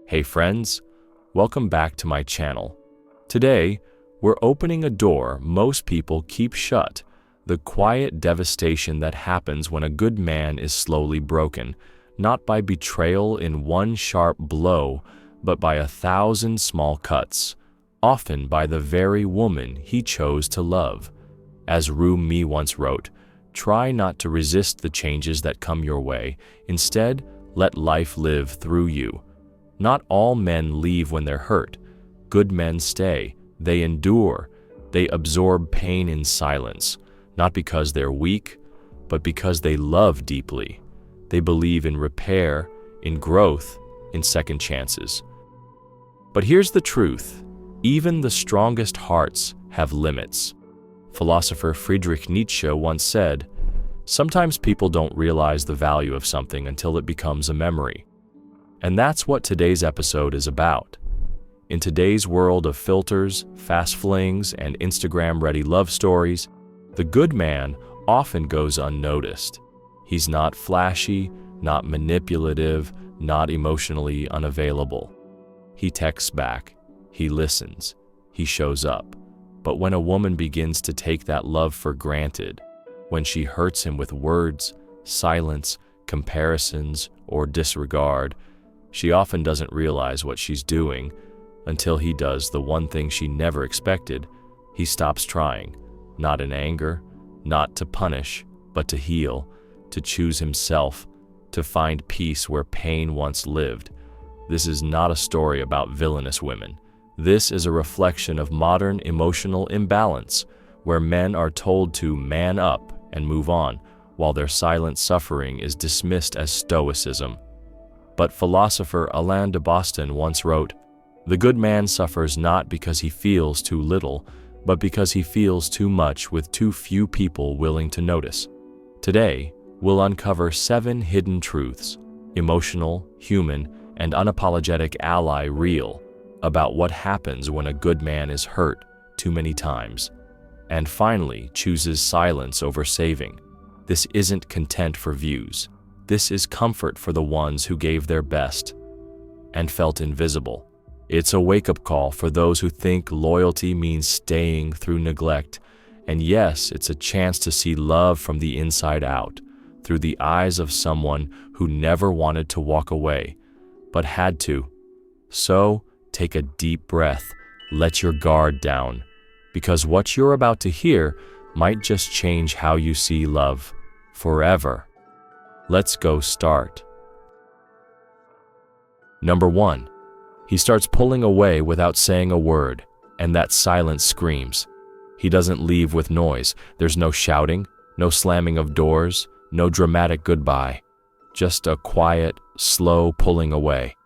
Hey friends, welcome back to my channel. Today, we're opening a door most people keep shut, the quiet devastation that happens when a good man is slowly broken, not by betrayal in one sharp blow, but by 1,000 small cuts, often by the very woman he chose to love. As Rumi once wrote, try not to resist the changes that come your way. Instead, let life live through you. Not all men leave when they're hurt. Good men stay. They endure. They absorb pain in silence, not because they're weak, but because they love deeply. They believe in repair, in growth, in second chances. But here's the truth. Even the strongest hearts have limits. Philosopher Friedrich Nietzsche once said, "Sometimes people don't realize the value of something until it becomes a memory." And that's what today's episode is about. In today's world of filters, fast flings, and Instagram-ready love stories, the good man often goes unnoticed. He's not flashy, not manipulative, not emotionally unavailable. He texts back, he listens, he shows up. But when a woman begins to take that love for granted, when she hurts him with words, silence, comparisons, or disregard, she often doesn't realize what she's doing until he does the one thing she never expected. He stops trying, not in anger, not to punish, but to heal, to choose himself, to find peace where pain once lived. This is not a story about villainous women. This is a reflection of modern emotional imbalance, where men are told to man up and move on, while their silent suffering is dismissed as stoicism. But philosopher Alain de Boston once wrote, "The good man suffers not because he feels too little, but because he feels too much with too few people willing to notice." Today, we'll uncover 7 hidden truths, emotional, human, and unapologetic ally real, about what happens when a good man is hurt too many times, and finally chooses silence over saving. This isn't content for views. This is comfort for the ones who gave their best and felt invisible. It's a wake-up call for those who think loyalty means staying through neglect. And yes, it's a chance to see love from the inside out, through the eyes of someone who never wanted to walk away, but had to. So, take a deep breath, let your guard down, because what you're about to hear might just change how you see love forever. Let's go start. Number 1. He starts pulling away without saying a word, and that silence screams. He doesn't leave with noise. There's no shouting, no slamming of doors, no dramatic goodbye. Just a quiet, slow pulling away.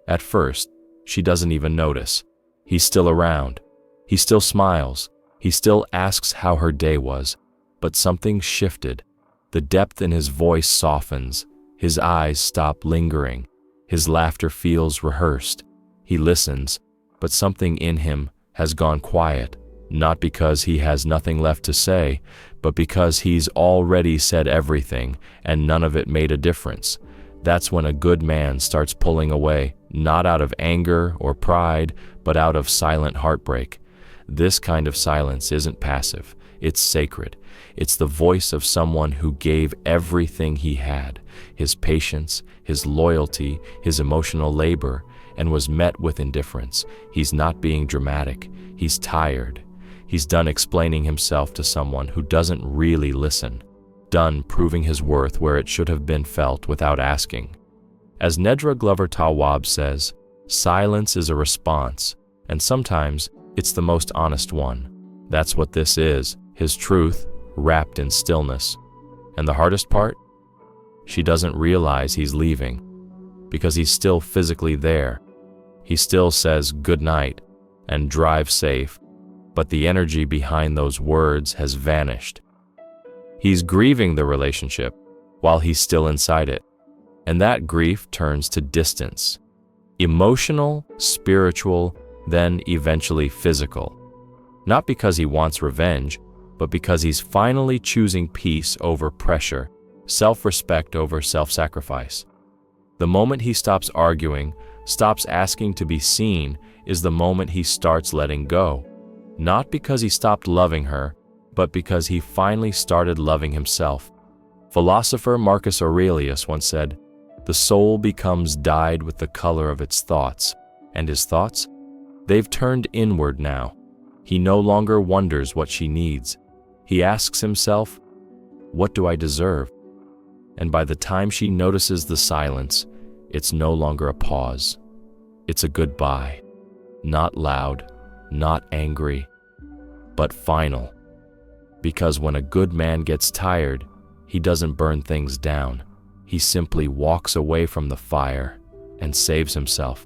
At first, she doesn't even notice. He's still around. He still smiles. He still asks how her day was. But something shifted. The depth in his voice softens. His eyes stop lingering. His laughter feels rehearsed. He listens, but something in him has gone quiet, not because he has nothing left to say, but because he's already said everything and none of it made a difference. That's when a good man starts pulling away, not out of anger or pride, but out of silent heartbreak. This kind of silence isn't passive, it's sacred. It's the voice of someone who gave everything he had, his patience, his loyalty, his emotional labor, and was met with indifference. He's not being dramatic, he's tired. He's done explaining himself to someone who doesn't really listen. Done proving his worth where it should have been felt without asking. As Nedra Glover Tawwab says, silence is a response, and sometimes it's the most honest one. That's what this is, his truth, wrapped in stillness. And the hardest part? She doesn't realize he's leaving, because he's still physically there. He still says good night and drive safe, but the energy behind those words has vanished. He's grieving the relationship while he's still inside it, and that grief turns to distance. Emotional, spiritual, then eventually physical. Not because he wants revenge, but because he's finally choosing peace over pressure, self-respect over self-sacrifice. The moment he stops arguing, stops asking to be seen, is the moment he starts letting go. Not because he stopped loving her, but because he finally started loving himself. Philosopher Marcus Aurelius once said, "The soul becomes dyed with the color of its thoughts." And his thoughts? They've turned inward now. He no longer wonders what she needs. He asks himself, "What do I deserve?" And by the time she notices the silence, it's no longer a pause. It's a goodbye. Not loud, not angry, but final. Because when a good man gets tired, he doesn't burn things down. He simply walks away from the fire and saves himself.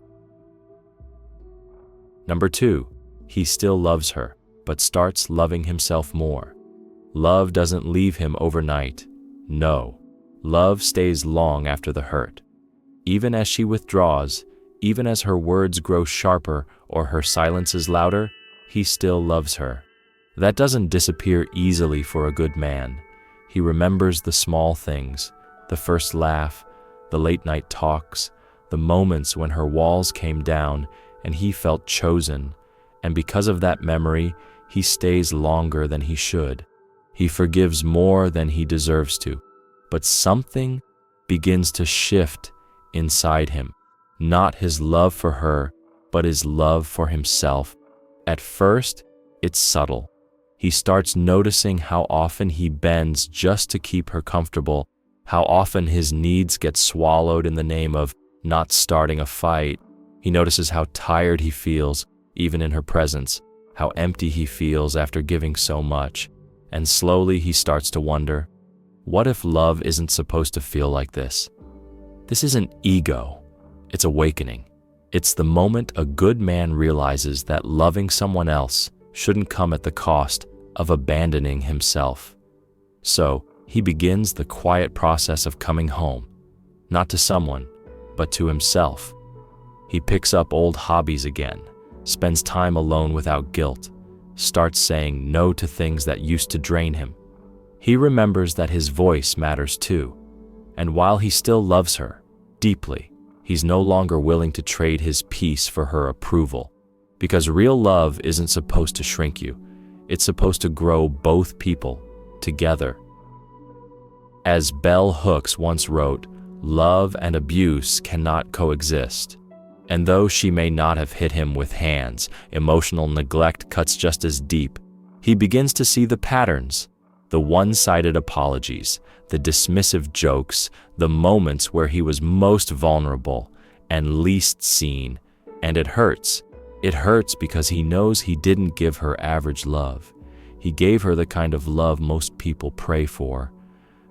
Number 2, he still loves her, but starts loving himself more. Love doesn't leave him overnight. No, love stays long after the hurt. Even as she withdraws, even as her words grow sharper or her silence is louder, he still loves her. That doesn't disappear easily for a good man. He remembers the small things, the first laugh, the late-night talks, the moments when her walls came down and he felt chosen, and because of that memory, he stays longer than he should. He forgives more than he deserves to. But something begins to shift inside him. Not his love for her, but his love for himself. At first, it's subtle. He starts noticing how often he bends just to keep her comfortable, how often his needs get swallowed in the name of not starting a fight. He notices how tired he feels, even in her presence, how empty he feels after giving so much. And slowly he starts to wonder, what if love isn't supposed to feel like this? This isn't ego, it's awakening. It's the moment a good man realizes that loving someone else shouldn't come at the cost of abandoning himself. So he begins the quiet process of coming home, not to someone, but to himself. He picks up old hobbies again, spends time alone without guilt, starts saying no to things that used to drain him. He remembers that his voice matters too, and while he still loves her deeply, he's no longer willing to trade his peace for her approval, because real love isn't supposed to shrink you. It's supposed to grow both people together. As Bell Hooks once wrote, love and abuse cannot coexist. And though she may not have hit him with hands, emotional neglect cuts just as deep. He begins to see the patterns, the one-sided apologies, the dismissive jokes, the moments where he was most vulnerable and least seen. And it hurts. It hurts because he knows he didn't give her average love. He gave her the kind of love most people pray for.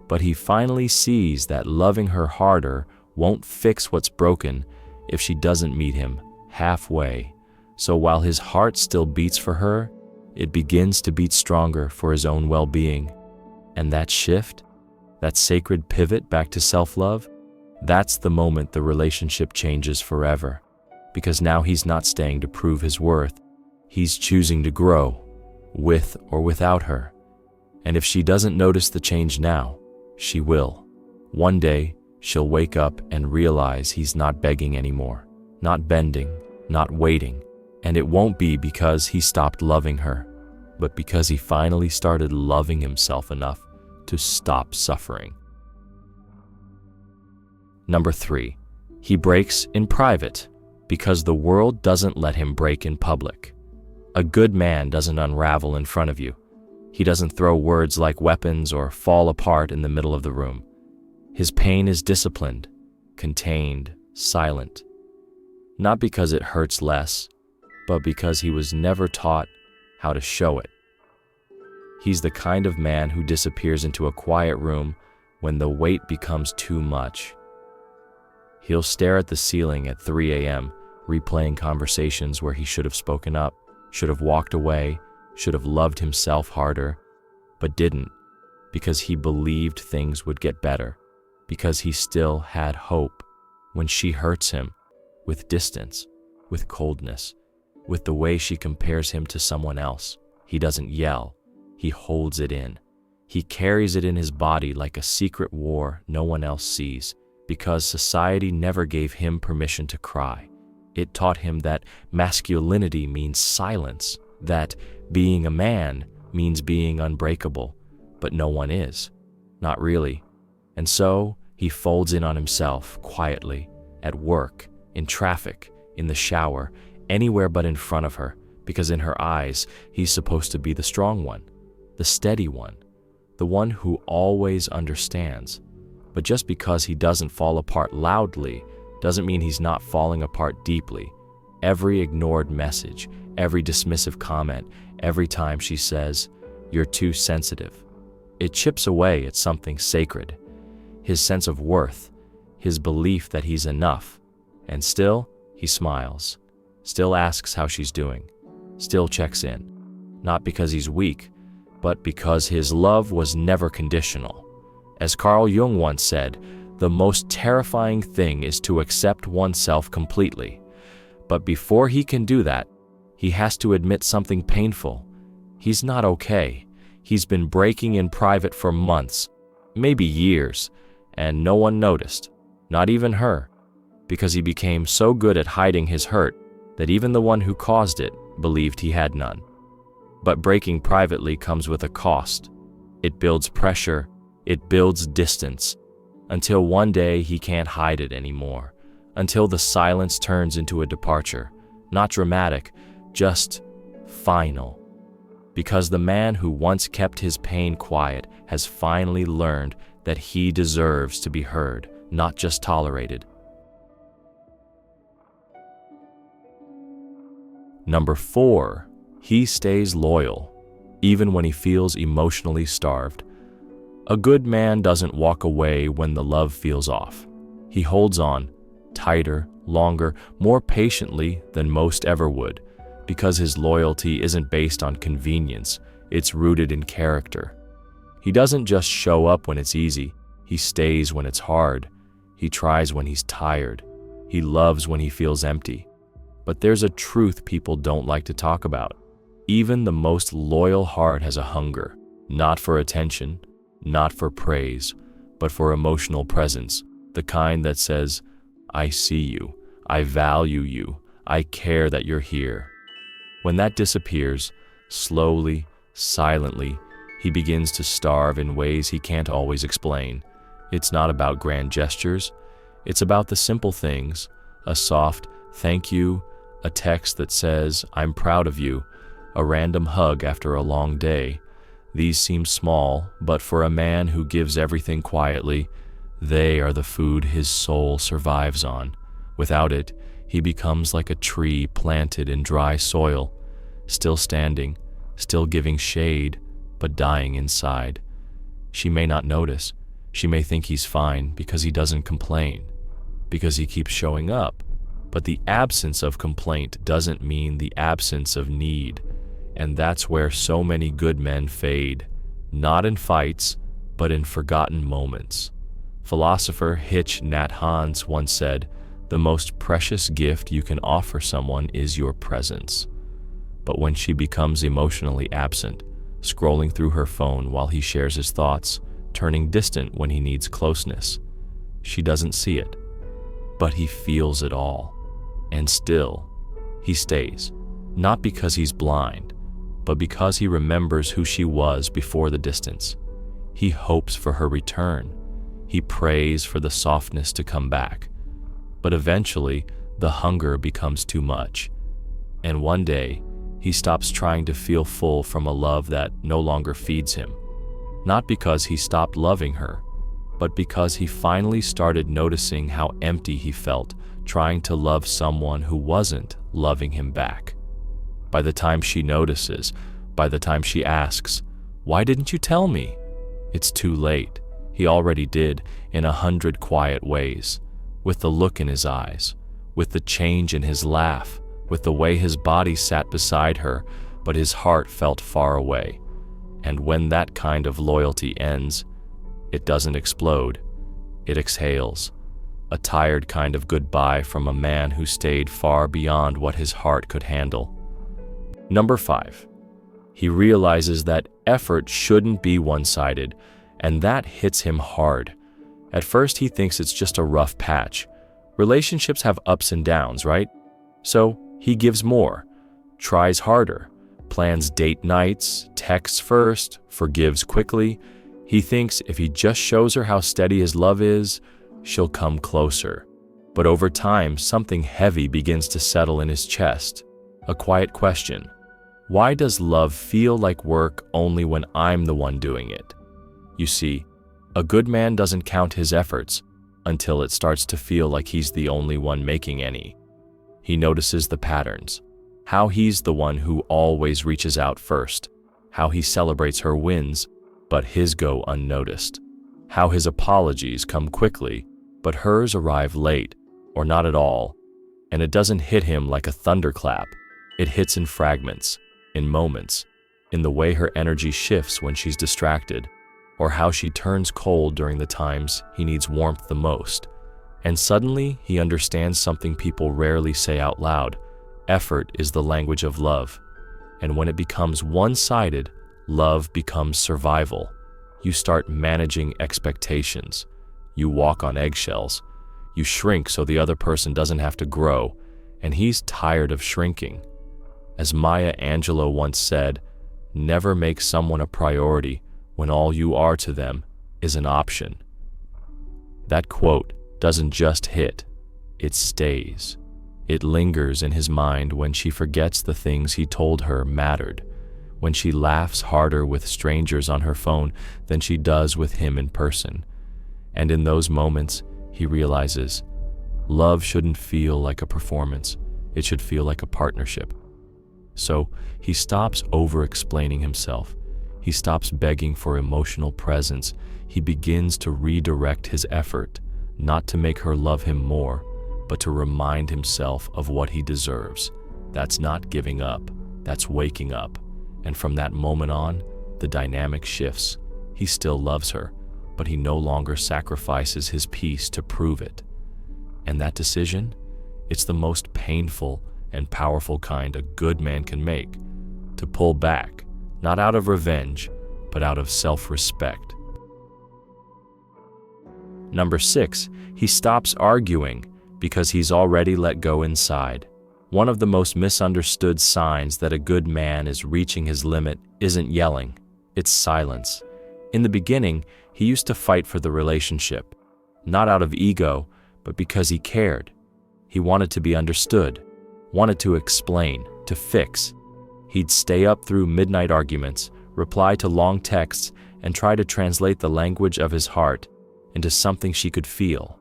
But he finally sees that loving her harder won't fix what's broken if she doesn't meet him halfway. So while his heart still beats for her, it begins to beat stronger for his own well-being. And that shift, that sacred pivot back to self-love, that's the moment the relationship changes forever. Because now he's not staying to prove his worth. He's choosing to grow, with or without her. And if she doesn't notice the change now, she will. One day, she'll wake up and realize he's not begging anymore, not bending, not waiting. And it won't be because he stopped loving her, but because he finally started loving himself enough to stop suffering. Number 3, he breaks in private because the world doesn't let him break in public. A good man doesn't unravel in front of you. He doesn't throw words like weapons or fall apart in the middle of the room. His pain is disciplined, contained, silent. Not because it hurts less, but because he was never taught how to show it. He's the kind of man who disappears into a quiet room when the weight becomes too much. He'll stare at the ceiling at 3 a.m., replaying conversations where he should have spoken up, should have walked away, should have loved himself harder, but didn't, because he believed things would get better, because he still had hope. When she hurts him, with distance, with coldness, with the way she compares him to someone else, he doesn't yell, he holds it in. He carries it in his body like a secret war no one else sees, because society never gave him permission to cry. It taught him that masculinity means silence, that being a man means being unbreakable, but no one is. Not really. And so he folds in on himself quietly, at work, in traffic, in the shower, anywhere but in front of her, because in her eyes, he's supposed to be the strong one, the steady one, the one who always understands. But just because he doesn't fall apart loudly doesn't mean he's not falling apart deeply. Every ignored message, every dismissive comment, every time she says, "You're too sensitive," it chips away at something sacred, his sense of worth, his belief that he's enough. And still, he smiles, still asks how she's doing, still checks in, not because he's weak, but because his love was never conditional. As Carl Jung once said, the most terrifying thing is to accept oneself completely. But before he can do that, he has to admit something painful. He's not okay. He's been breaking in private for months, maybe years, and no one noticed, not even her, because he became so good at hiding his hurt that even the one who caused it believed he had none. But breaking privately comes with a cost. It builds pressure, it builds distance, until one day he can't hide it anymore, until the silence turns into a departure, not dramatic, just final. Because the man who once kept his pain quiet has finally learned that he deserves to be heard, not just tolerated. Number 4, he stays loyal, even when he feels emotionally starved. A good man doesn't walk away when the love feels off. He holds on, tighter, longer, more patiently than most ever would, because his loyalty isn't based on convenience, it's rooted in character. He doesn't just show up when it's easy, he stays when it's hard. He tries when he's tired. He loves when he feels empty. But there's a truth people don't like to talk about. Even the most loyal heart has a hunger, not for attention, not for praise, but for emotional presence, the kind that says, "I see you, I value you, I care that you're here." When that disappears, slowly, silently, he begins to starve in ways he can't always explain. It's not about grand gestures, it's about the simple things, a soft "thank you," a text that says, "I'm proud of you," a random hug after a long day. These seem small, but for a man who gives everything quietly, they are the food his soul survives on. Without it, he becomes like a tree planted in dry soil, still standing, still giving shade, but dying inside. She may not notice. She may think he's fine because he doesn't complain, because he keeps showing up. But the absence of complaint doesn't mean the absence of need. And that's where so many good men fade, not in fights, but in forgotten moments. Philosopher Thich Nhat Hanh once said, "The most precious gift you can offer someone is your presence." But when she becomes emotionally absent, scrolling through her phone while he shares his thoughts, turning distant when he needs closeness, she doesn't see it. But he feels it all. And still, he stays, not because he's blind, but because he remembers who she was before the distance. He hopes for her return. He prays for the softness to come back. But eventually, the hunger becomes too much. And one day, he stops trying to feel full from a love that no longer feeds him. Not because he stopped loving her, but because he finally started noticing how empty he felt trying to love someone who wasn't loving him back. By the time she notices, by the time she asks, "Why didn't you tell me?" it's too late. He already did in 100 quiet ways, with the look in his eyes, with the change in his laugh, with the way his body sat beside her, but his heart felt far away. And when that kind of loyalty ends, it doesn't explode, it exhales. A tired kind of goodbye from a man who stayed far beyond what his heart could handle. Number 5, he realizes that effort shouldn't be one-sided, and that hits him hard. At first he thinks it's just a rough patch. Relationships have ups and downs, right? So he gives more, tries harder, plans date nights, texts first, forgives quickly. He thinks if he just shows her how steady his love is, she'll come closer. But over time, something heavy begins to settle in his chest. A quiet question. Why does love feel like work only when I'm the one doing it? You see, a good man doesn't count his efforts until it starts to feel like he's the only one making any. He notices the patterns, how he's the one who always reaches out first, how he celebrates her wins, but his go unnoticed, how his apologies come quickly, but hers arrive late, or not at all, and it doesn't hit him like a thunderclap. It hits in fragments, in moments, in the way her energy shifts when she's distracted, or how she turns cold during the times he needs warmth the most. And suddenly, he understands something people rarely say out loud. Effort is the language of love. And when it becomes one-sided, love becomes survival. You start managing expectations. You walk on eggshells. You shrink so the other person doesn't have to grow, and he's tired of shrinking. As Maya Angelou once said, never make someone a priority when all you are to them is an option. That quote doesn't just hit, it stays. It lingers in his mind when she forgets the things he told her mattered, when she laughs harder with strangers on her phone than she does with him in person. And in those moments, he realizes, love shouldn't feel like a performance, it should feel like a partnership. So he stops over-explaining himself. He stops begging for emotional presence. He begins to redirect his effort, not to make her love him more, but to remind himself of what he deserves. That's not giving up, that's waking up. And from that moment on, the dynamic shifts. He still loves her, but he no longer sacrifices his peace to prove it. And that decision, it's the most painful and powerful kind a good man can make, to pull back, not out of revenge, but out of self-respect. Number 6, he stops arguing because he's already let go inside. One of the most misunderstood signs that a good man is reaching his limit isn't yelling, it's silence. In the beginning, he used to fight for the relationship, not out of ego, but because he cared. He wanted to be understood, wanted to explain, to fix. He'd stay up through midnight arguments, reply to long texts, and try to translate the language of his heart into something she could feel.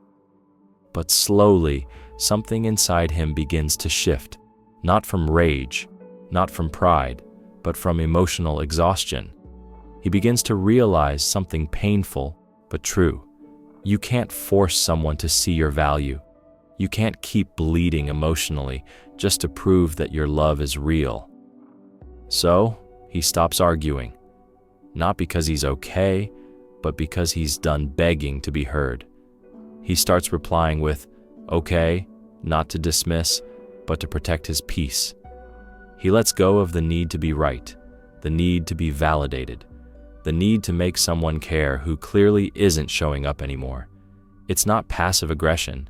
But slowly, something inside him begins to shift, not from rage, not from pride, but from emotional exhaustion. He begins to realize something painful but true. You can't force someone to see your value. You can't keep bleeding emotionally just to prove that your love is real. So, he stops arguing, not because he's okay, but because he's done begging to be heard. He starts replying with, okay, not to dismiss, but to protect his peace. He lets go of the need to be right, the need to be validated, the need to make someone care who clearly isn't showing up anymore. It's not passive aggression,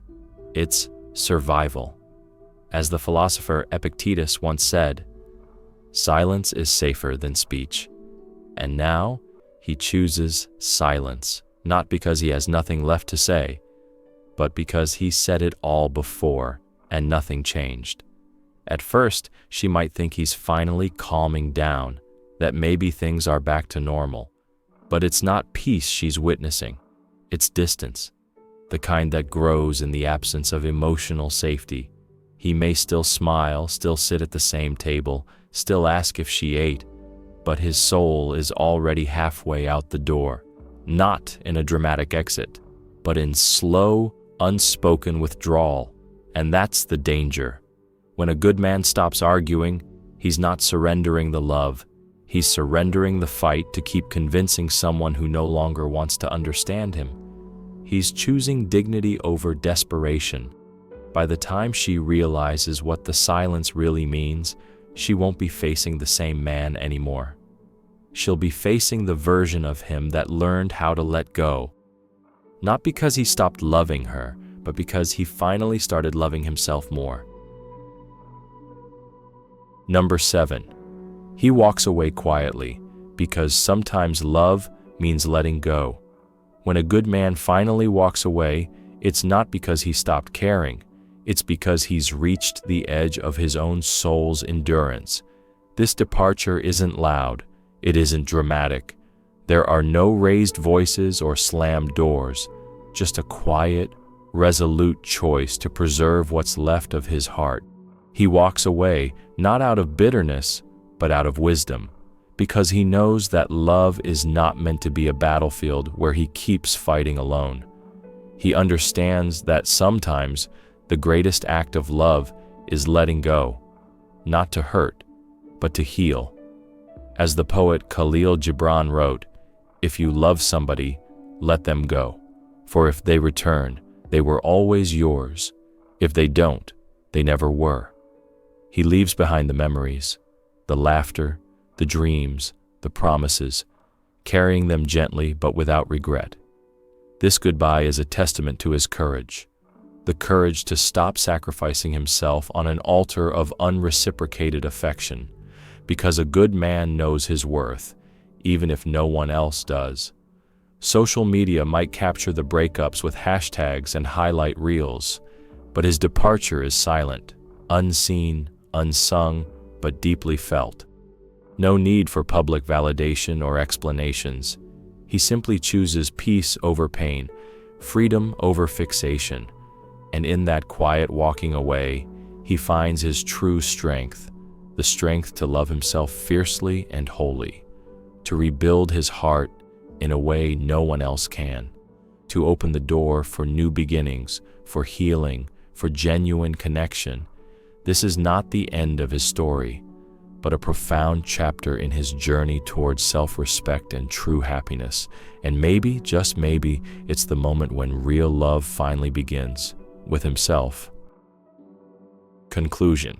it's survival. As the philosopher Epictetus once said, silence is safer than speech. And now, he chooses silence, not because he has nothing left to say, but because he said it all before and nothing changed. At first, she might think he's finally calming down, that maybe things are back to normal. But it's not peace she's witnessing, it's distance, the kind that grows in the absence of emotional safety. He may still smile, still sit at the same table, still ask if she ate, but his soul is already halfway out the door, not in a dramatic exit, but in slow, unspoken withdrawal. And that's the danger. When a good man stops arguing, he's not surrendering the love. He's surrendering the fight to keep convincing someone who no longer wants to understand him. He's choosing dignity over desperation. By the time she realizes what the silence really means, she won't be facing the same man anymore. She'll be facing the version of him that learned how to let go. Not because he stopped loving her, but because he finally started loving himself more. Number 7. He walks away quietly, because sometimes love means letting go. When a good man finally walks away, it's not because he stopped caring. It's because he's reached the edge of his own soul's endurance. This departure isn't loud. It isn't dramatic. There are no raised voices or slammed doors, just a quiet, resolute choice to preserve what's left of his heart. He walks away not out of bitterness, but out of wisdom, because he knows that love is not meant to be a battlefield where he keeps fighting alone. He understands that sometimes the greatest act of love is letting go, not to hurt, but to heal. As the poet Khalil Gibran wrote, "If you love somebody, let them go. For if they return, they were always yours. If they don't, they never were." He leaves behind the memories, the laughter, the dreams, the promises, carrying them gently but without regret. This goodbye is a testament to his courage, the courage to stop sacrificing himself on an altar of unreciprocated affection, because a good man knows his worth, even if no one else does. Social media might capture the breakups with hashtags and highlight reels, but his departure is silent, unseen, unsung, but deeply felt. No need for public validation or explanations. He simply chooses peace over pain, freedom over fixation, and in that quiet walking away, he finds his true strength, the strength to love himself fiercely and wholly, to rebuild his heart in a way no one else can, to open the door for new beginnings, for healing, for genuine connection. This is not the end of his story, but a profound chapter in his journey towards self-respect and true happiness. And maybe, just maybe, it's the moment when real love finally begins, with himself. Conclusion.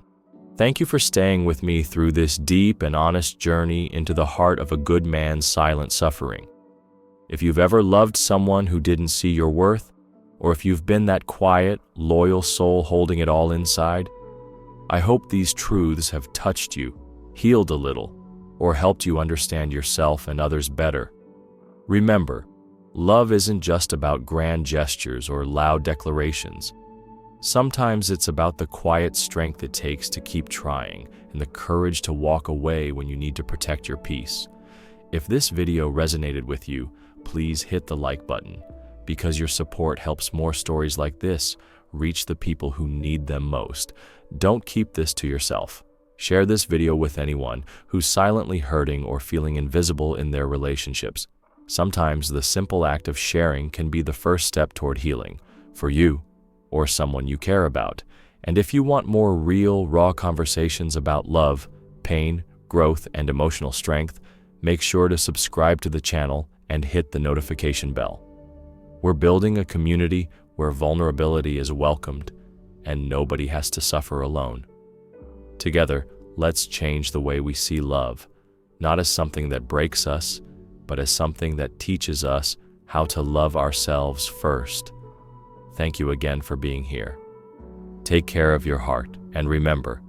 Thank you for staying with me through this deep and honest journey into the heart of a good man's silent suffering. If you've ever loved someone who didn't see your worth, or if you've been that quiet, loyal soul holding it all inside, I hope these truths have touched you, healed a little, or helped you understand yourself and others better. Remember, love isn't just about grand gestures or loud declarations. Sometimes it's about the quiet strength it takes to keep trying and the courage to walk away when you need to protect your peace. If this video resonated with you, please hit the like button, because your support helps more stories like this reach the people who need them most. Don't keep this to yourself. Share this video with anyone who's silently hurting or feeling invisible in their relationships. Sometimes the simple act of sharing can be the first step toward healing, for you or someone you care about. And if you want more real, raw conversations about love, pain, growth, and emotional strength, make sure to subscribe to the channel and hit the notification bell. We're building a community where vulnerability is welcomed and nobody has to suffer alone. Together, let's change the way we see love, not as something that breaks us, but as something that teaches us how to love ourselves first. Thank you again for being here. Take care of your heart, and remember,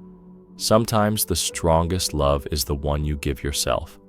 sometimes the strongest love is the one you give yourself.